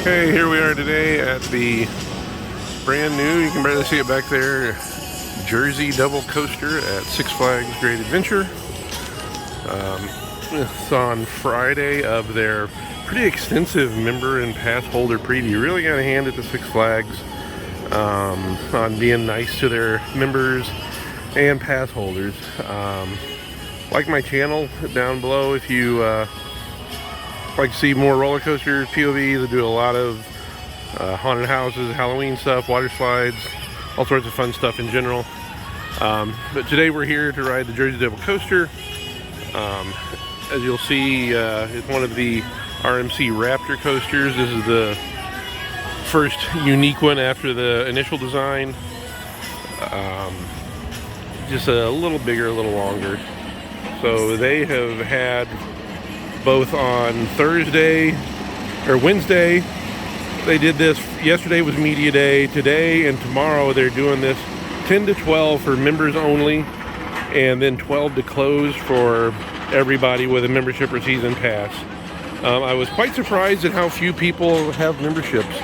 Hey, here we are today at the brand new, you can barely see it back there, Jersey double coaster at Six Flags Great Adventure. It's on Friday of their pretty extensive member and pass holder preview. Really got to hand it to Six Flags on being nice to their members and pass holders. Like my channel down below if you like to see more roller coasters, POVs. They do a lot of haunted houses, Halloween stuff, water slides, all sorts of fun stuff in general. But today we're here to ride the Jersey Devil coaster. As you'll see, it's one of the RMC Raptor coasters. This is the first unique one after the initial design. Just a little bigger, a little longer. So they have had both on Thursday or Wednesday, they did this. Yesterday was media day. Today and tomorrow they're doing this 10 to 12 for members only, and then 12 to close for everybody with a membership or season pass. I was quite surprised at how few people have memberships.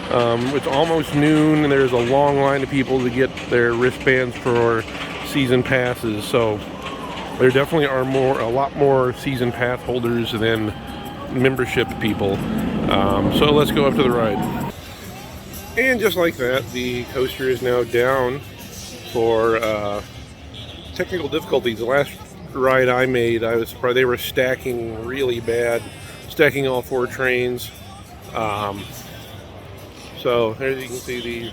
It's almost noon and there's a long line of people to get their wristbands for season passes. So there definitely are a lot more season pass holders than membership people. So let's go up to the ride. And just like that, the coaster is now down for technical difficulties. The last ride I made, I was surprised they were stacking really bad, stacking all four trains. So as you can see,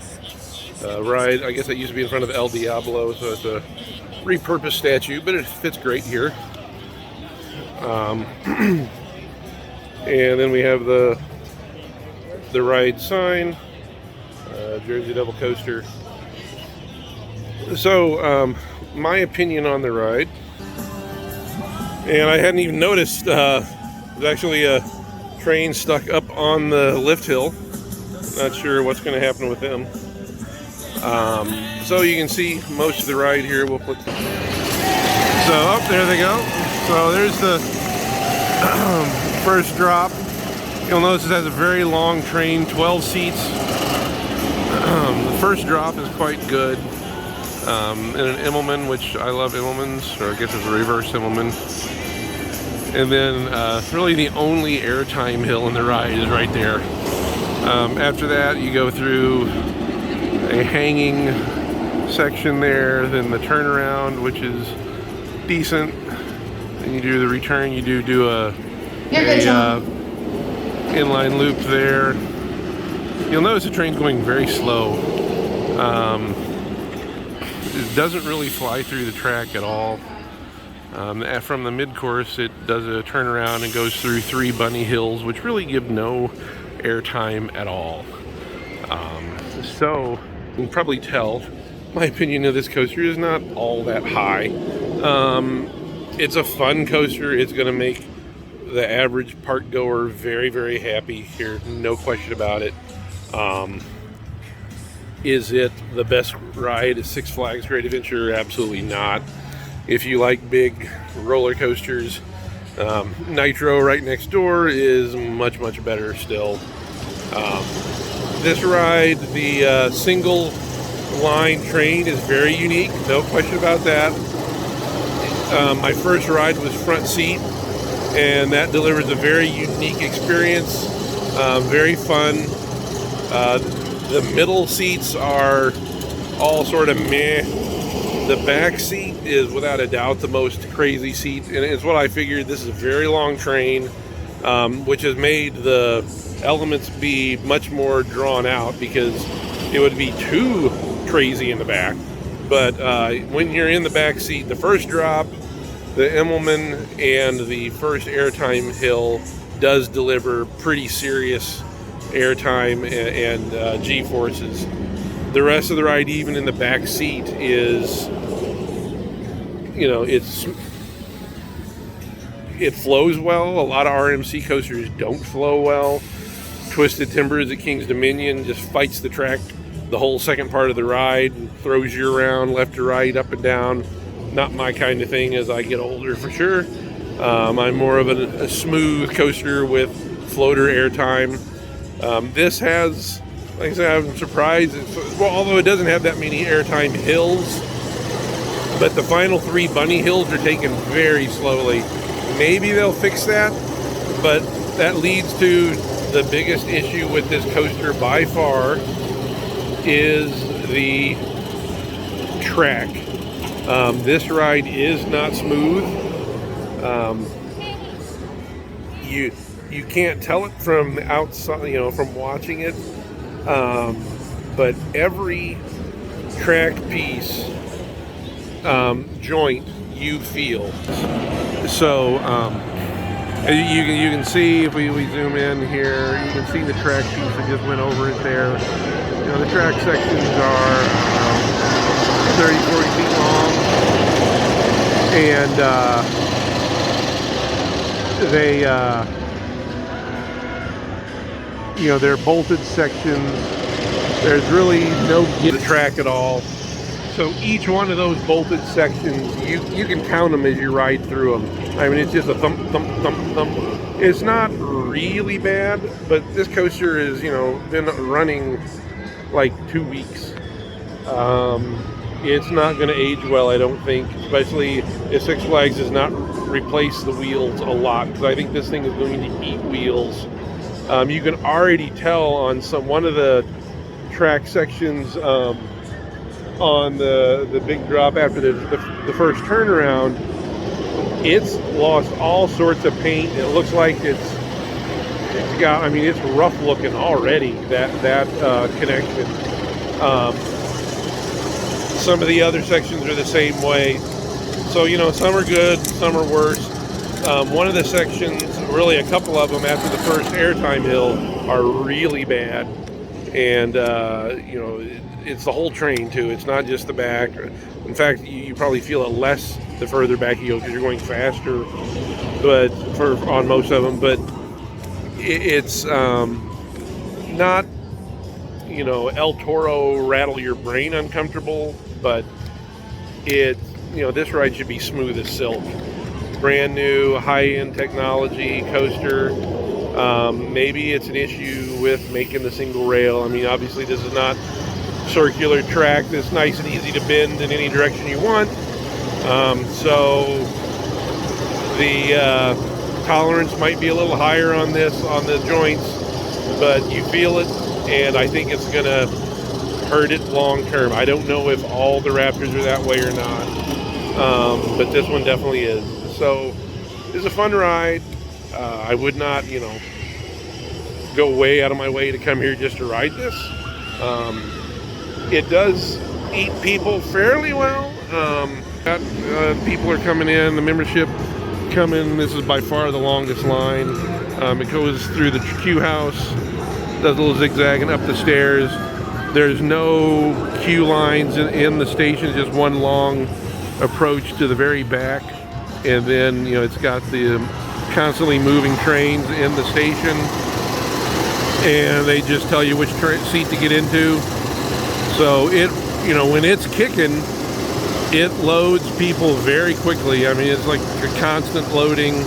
the ride, I guess it used to be in front of El Diablo, so it's a repurposed statue, but it fits great here. And then we have the ride sign, Jersey Devil coaster. So my opinion on the ride, and I hadn't even noticed, there's actually a train stuck up on the lift hill. Not sure what's going to happen with them. So you can see most of the ride here. We'll put so up there they go. So there's the first drop. You'll notice it has a very long train, 12 seats. The first drop is quite good. In an Immelman, which I love Immelmans, or I guess it's a reverse Immelman. And then really the only airtime hill in the ride is right there. After that you go through a hanging section there, then the turnaround, which is decent. Then you do the return, you do a inline loop there. You'll notice the train's going very slow. It doesn't really fly through the track at all. From the mid-course, it does a turnaround and goes through 3 bunny hills, which really give no airtime at all. So you can probably tell my opinion of this coaster is not all that high. It's a fun coaster. It's going to make the average park goer very, very happy here, no question about it. Is it the best ride at Six Flags Great Adventure? Absolutely not. If you like big roller coasters, Nitro right next door is much, much better still. This ride, the single line train, is very unique, no question about that. My first ride was front seat, and that delivers a very unique experience, very fun. The middle seats are all sort of meh. The back seat is without a doubt the most crazy seat, and it's what I figured. This is a very long train, which has made the elements be much more drawn out because it would be too crazy in the back. But when you're in the back seat, the first drop, the Immelman, and the first airtime hill does deliver pretty serious airtime and G-forces. The rest of the ride, even in the back seat, is, you know, it flows well. A lot of RMC coasters don't flow well. Twisted Timbers at King's Dominion just fights the track the whole second part of the ride and throws you around left to right, up and down. Not my kind of thing as I get older, for sure. I'm more of a smooth coaster with floater airtime. This has, like I said, I'm surprised. Well, although it doesn't have that many airtime hills, but the final 3 bunny hills are taken very slowly. Maybe they'll fix that, but that leads to the biggest issue with this coaster by far is the track. This ride is not smooth. You can't tell it from the outside, you know, from watching it. But every track piece, joint you feel. So you can see, if we zoom in here, you can see the track piece that just went over it there. You know, the track sections are 30, 40 feet long, and they you know, they're bolted sections. There's really no get track at all. So each one of those bolted sections, you can count them as you ride through them. I mean, it's just a thump, thump, thump, thump. It's not really bad, but this coaster is, you know, been running like 2 weeks. It's not going to age well, I don't think, especially if Six Flags does not replace the wheels a lot, because I think this thing is going to eat wheels. You can already tell on one of the track sections on the big drop after the first turnaround, it's lost all sorts of paint. It looks like it's got, I mean, it's rough looking already, that connection. Some of the other sections are the same way. So, you know, some are good, some are worse. One of the sections, really a couple of them after the first airtime hill, are really bad. And, you know, it's the whole train too. It's not just the back. In fact, you probably feel it less the further back you go because you're going faster, but on most of them. But it's not, you know, El Toro rattle your brain uncomfortable, but you know, this ride should be smooth as silk. Brand new, high-end technology coaster. Maybe it's an issue with making the single rail. I mean, obviously this is not circular track that's nice and easy to bend in any direction you want. So the tolerance might be a little higher on the joints, but you feel it, and I think it's gonna hurt it long term. I don't know if all the Raptors are that way or not, but this one definitely is. So it's a fun ride. I would not, you know, go way out of my way to come here just to ride this. It does eat people fairly well. People are coming in, the membership coming. This is by far the longest line. It goes through the queue house, does a little zigzagging up the stairs. There's no queue lines in the station, just one long approach to the very back. And then, you know, it's got the constantly moving trains in the station, and they just tell you which seat to get into. So it, you know, when it's kicking, it loads people very quickly. I mean, it's like a constant loading.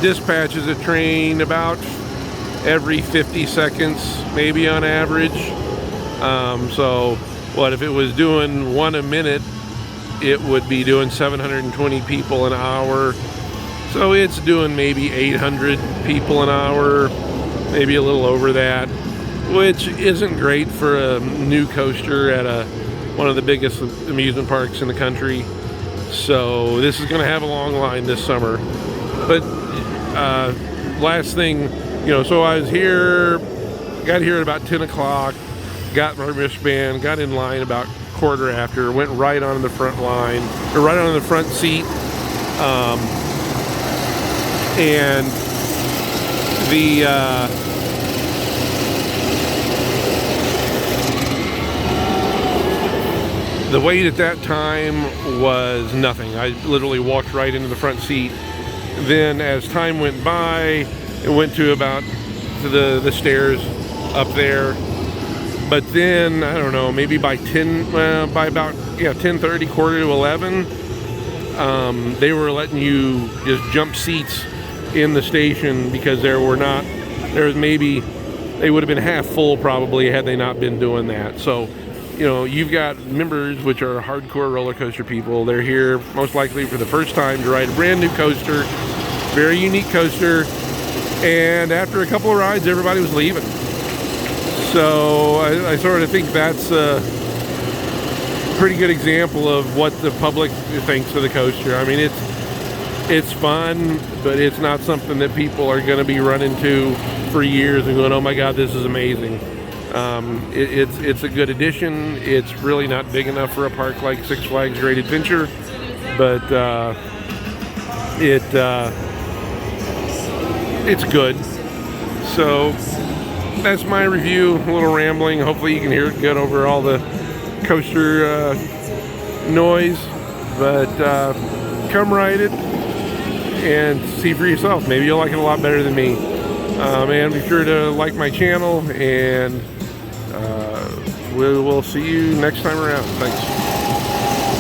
Dispatches a train about every 50 seconds, maybe on average. So what if it was doing one a minute, it would be doing 720 people an hour. So it's doing maybe 800 people an hour, maybe a little over that, which isn't great for a new coaster at one of the biggest amusement parks in the country. So this is going to have a long line this summer. But last thing, you know, so I was here, got here at about 10 o'clock, got my wristband, got in line about quarter after, went right on the front line, or right on the front seat, and the wait at that time was nothing. I literally walked right into the front seat. Then as time went by, it went to about the stairs up there. But then, I don't know, maybe by about 10:30, quarter to 11, they were letting you just jump seats in the station because there There was maybe, they would have been half full probably had they not been doing that. So, you know, you've got members which are hardcore roller coaster people. They're here most likely for the first time to ride a brand new coaster, very unique coaster. And after a couple of rides, everybody was leaving. So I sort of think that's a pretty good example of what the public thinks of the coaster. I mean, it's fun, but it's not something that people are going to be running to for years and going, oh my God, this is amazing. It's a good addition. It's really not big enough for a park like Six Flags Great Adventure, but it's good. So that's my review. A little rambling. Hopefully you can hear it good over all the coaster noise. But come ride it and see for yourself. Maybe you'll like it a lot better than me. And be sure to like my channel, and we will see you next time around. Thanks.